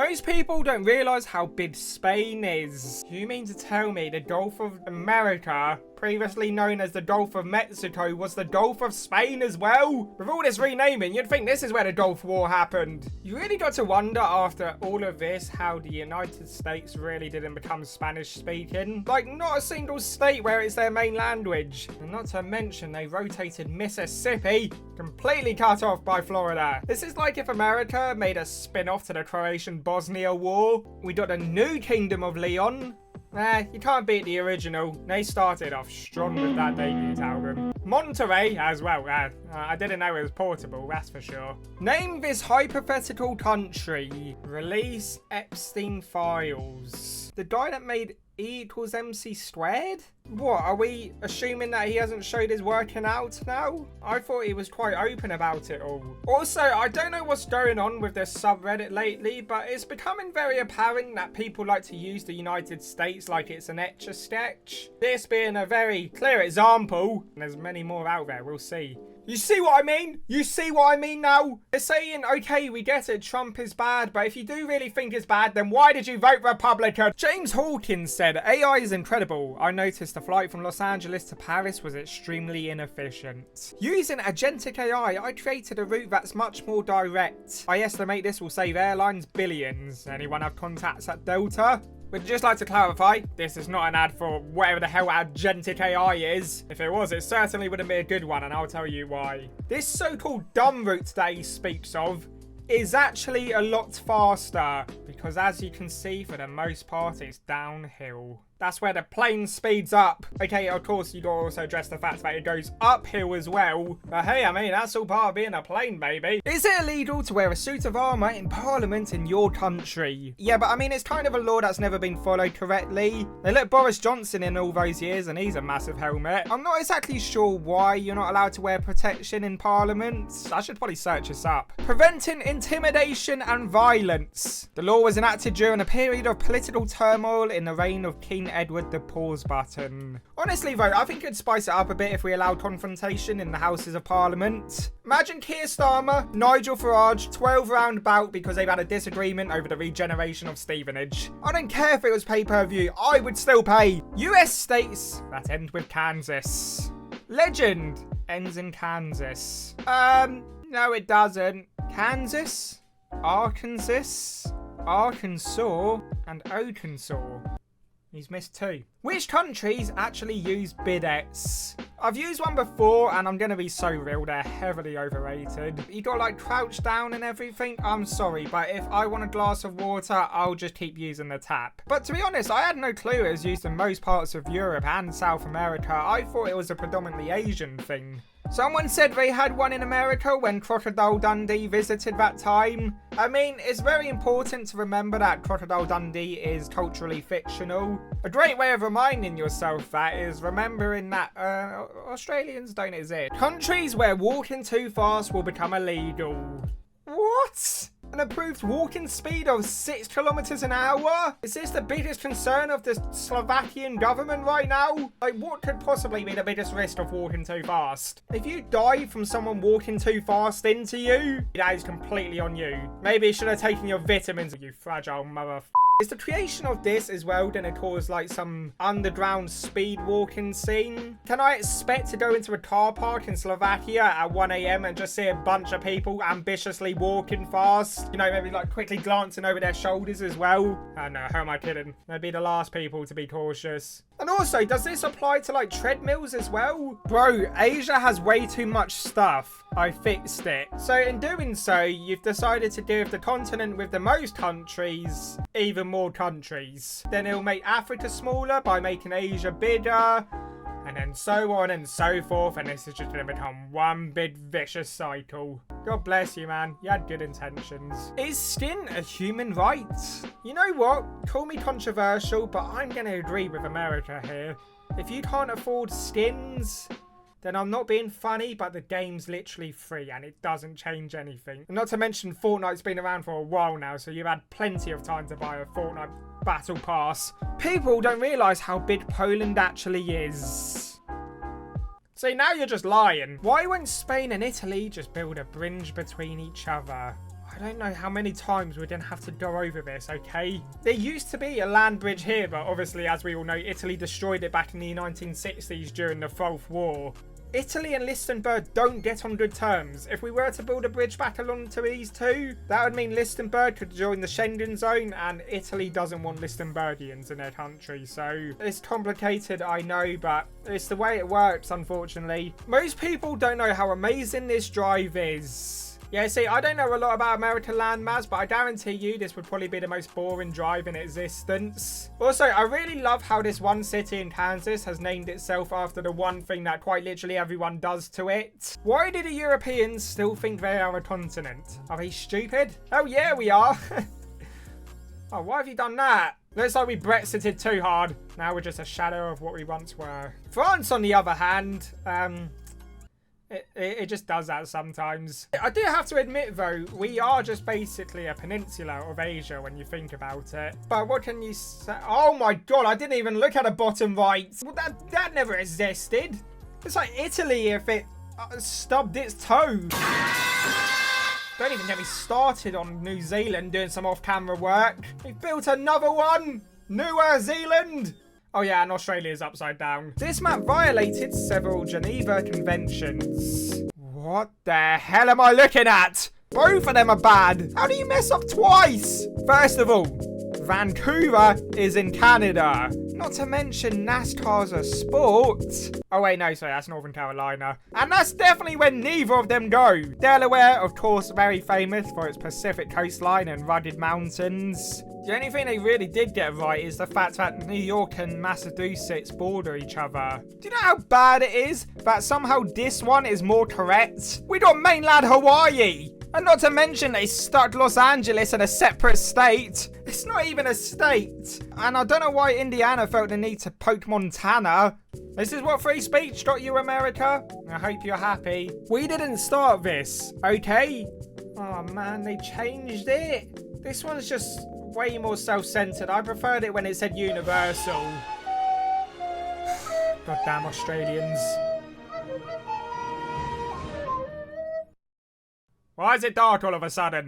Most people don't realise how big Spain is. You mean to tell me the Gulf of America, previously known as the Gulf of Mexico, was the Gulf of Spain as well? With all this renaming, you'd think this is where the Gulf War happened. You really got to wonder after all of this how the United States really didn't become Spanish speaking. Like, not a single state where it's their main language. And not to mention they rotated Mississippi, completely cut off by Florida. This is like if America made a spin-off to the Croatian-Bosnia War. We got a new Kingdom of Leon. You can't beat the original. They started off strong with that debut album. Monterey as well. I didn't know it was portable, that's for sure. Name this hypothetical country. Release Epstein files. The guy that made E=MC²? What, are we assuming that he hasn't showed his working out now? I thought he was quite open about it all. Also, I don't know what's going on with this subreddit lately, but it's becoming very apparent that people like to use the United States like it's an etch-a-sketch. This being a very clear example, and there's many more out there, we'll see. You see what I mean? You see what I mean now? They're saying, okay, we get it, Trump is bad, but if you do really think it's bad, then why did you vote Republican? James Hawkins said, AI is incredible. I noticed the flight from Los Angeles to Paris was extremely inefficient. Using agentic AI, I created a route that's much more direct. I estimate this will save airlines billions. Anyone have contacts at Delta? We'd just like to clarify, this is not an ad for whatever the hell agentic AI is. If it was, it certainly wouldn't be a good one, and I'll tell you why. This so-called dumb route that he speaks of is actually a lot faster, because as you can see, for the most part, it's downhill. That's where the plane speeds up. Okay, of course, you gotta also address the fact that it goes uphill as well. But hey, I mean, that's all part of being a plane, baby. Is it illegal to wear a suit of armour in Parliament in your country? Yeah, but I mean, it's kind of a law that's never been followed correctly. They let Boris Johnson in all those years, and he's a massive helmet. I'm not exactly sure why you're not allowed to wear protection in Parliament. I should probably search this up. Preventing intimidation and violence. The law was enacted during a period of political turmoil in the reign of King Edward the Pause Button. Honestly though, I think it'd spice it up a bit if we allowed confrontation in the Houses of Parliament. Imagine Keir Starmer, Nigel Farage, 12-round bout because they've had a disagreement over the regeneration of Stevenage. I don't care if it was pay-per-view, I would still pay. US states that end with Kansas. Legend ends in Kansas. No it doesn't. Kansas, Arkansas, Arkansas, and Arkansas. He's missed two. Which countries actually use bidets? I've used one before, and I'm gonna be so real, they're heavily overrated. You got like crouch down and everything. I'm sorry, but if I want a glass of water, I'll just keep using the tap. But to be honest, I had no clue it was used in most parts of Europe and South America. I thought it was a predominantly Asian thing. Someone said they had one in America when Crocodile Dundee visited that time. I mean, it's very important to remember that Crocodile Dundee is culturally fictional. A great way of reminding yourself that is remembering that Australians don't exist. Countries where walking too fast will become illegal. What? An approved walking speed of 6 kilometers an hour? Is this the biggest concern of the Slovakian government right now? Like, what could possibly be the biggest risk of walking too fast? If you die from someone walking too fast into you, that is completely on you. Maybe you should have taken your vitamins, you fragile motherfucker. Is the creation of this as well gonna cause like some underground speed walking scene? Can I expect to go into a car park in Slovakia at 1 AM and just see a bunch of people ambitiously walking fast? You know, maybe like quickly glancing over their shoulders as well? Oh no, how am I kidding? They'd be the last people to be cautious. And also, does this apply to like treadmills as well? Bro, Asia has way too much stuff. I fixed it. So in doing so, you've decided to give the continent with the most countries even more countries. Then it'll make Africa smaller by making Asia bigger. And then so on and so forth, and this is just going to become one big vicious cycle. God bless you, man. You had good intentions. Is skin a human right? You know what? Call me controversial, but I'm going to agree with America here. If you can't afford skins, then I'm not being funny, but the game's literally free and it doesn't change anything. And not to mention Fortnite's been around for a while now, so you've had plenty of time to buy a Fortnite Battle Pass. People don't realise how big Poland actually is. See, now you're just lying. Why won't Spain and Italy just build a bridge between each other? I don't know how many times we're going to have to go over this, okay? There used to be a land bridge here, but obviously, as we all know, Italy destroyed it back in the 1960s during the Gulf War. Italy and Lichtenberg don't get on good terms. If we were to build a bridge back along to these two, that would mean Lichtenberg could join the Schengen zone, and Italy doesn't want Lichtenbergians in their country. So it's complicated, I know, but it's the way it works, unfortunately. Most people don't know how amazing this drive is. Yeah, see, I don't know a lot about American landmass, but I guarantee you this would probably be the most boring drive in existence. Also, I really love how this one city in Kansas has named itself after the one thing that quite literally everyone does to it. Why do the Europeans still think they are a continent? Are they stupid? Oh yeah, we are. Oh, why have you done that? Looks like we Brexited too hard. Now we're just a shadow of what we once were. France, on the other hand, It just does that sometimes. I do have to admit, though, we are just basically a peninsula of Asia when you think about it. But what can you say? Oh my god, I didn't even look at the bottom right. Well, that never existed. It's like Italy if it stubbed its toe. Don't even get me started on New Zealand doing some off-camera work. We built another one. New Zealand. Oh yeah, and Australia's upside down. This map violated several Geneva Conventions. What the hell am I looking at? Both of them are bad. How do you mess up twice? First of all, Vancouver is in Canada. Not to mention NASCAR's a sport. Oh wait, no, sorry, that's Northern Carolina. And that's definitely where neither of them go. Delaware, of course, very famous for its Pacific coastline and rugged mountains. The only thing they really did get right is the fact that New York and Massachusetts border each other. Do you know how bad it is that somehow this one is more correct? We got mainland Hawaii! And not to mention they stuck Los Angeles in a separate state. It's not even a state. And I don't know why Indiana felt the need to poke Montana. This is what free speech got you, America. I hope you're happy. We didn't start this, okay? Oh man, they changed it. This one's just way more self-centered. I preferred it when it said universal. Goddamn Australians. Why is it dark all of a sudden?